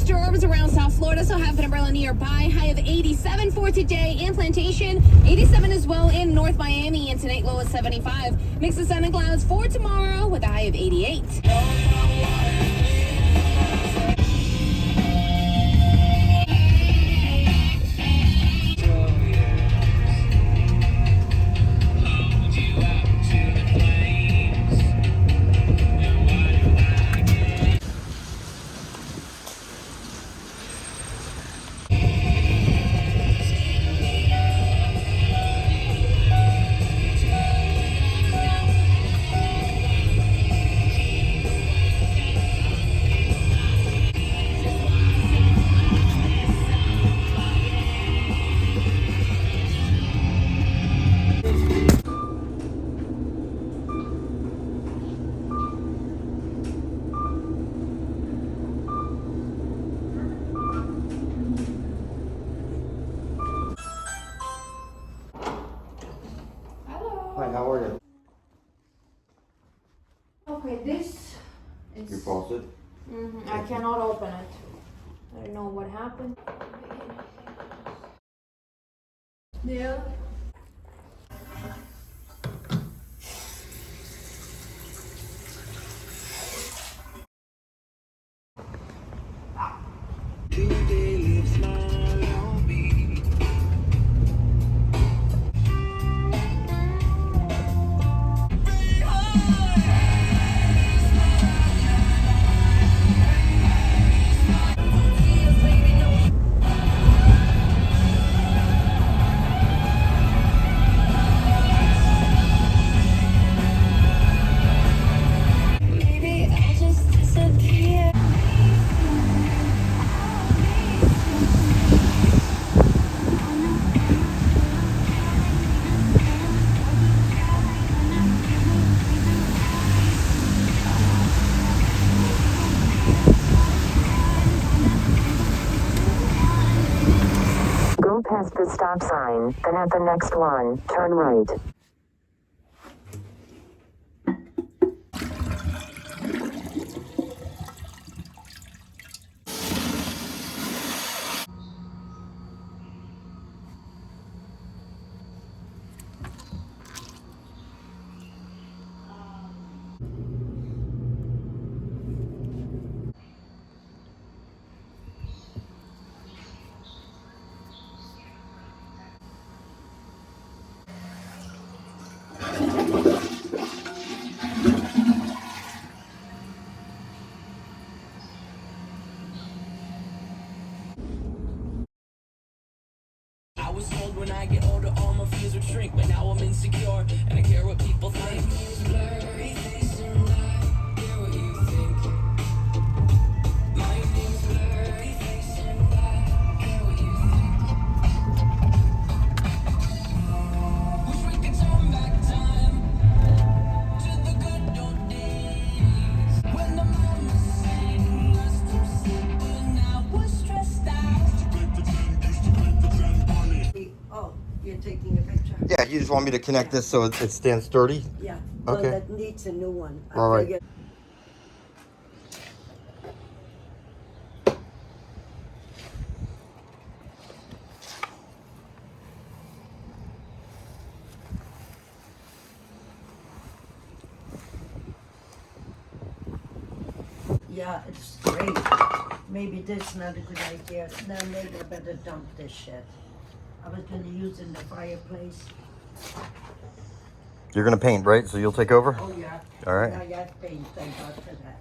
storms around South Florida, so have an umbrella nearby. High of 87 for today in Plantation, 87 as well in North Miami, and tonight low of 75. Mix of sun and clouds for tomorrow with a high of 88. Hi, how are you? Okay, this is... Your faucet? I cannot open it. I don't know what happened. Yeah. Go past the stop sign, then at the next one, turn right. I was told when I get older all my fears would shrink, but now I'm insecure and I care what people think. Blurry face and I care what you think. My name's blurry face and I care what you think. Wish we could turn back time to the good old days when the mama sang us to sleep and I was stressed out. Oh, you're taking a picture? Yeah, you just want me to connect this so it stands sturdy? Yeah. Well, Okay. that needs a new one. All right. figured- Yeah, it's great. Maybe this is not a good idea. Now maybe I better dump this shit. I was gonna use it in the fireplace. You're gonna paint, right? So you'll take over? Oh, yeah. All right. I got paint, thank God for that.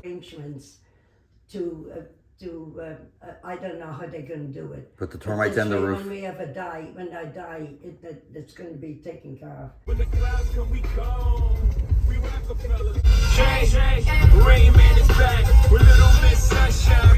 Arrangements to, I don't know how they're gonna do it. Put the But termites this on the way, roof. When I die, it's gonna be taken care of. When the clouds come, we go. We Rockefellers. Rain Man is back with Little Miss Sunshine.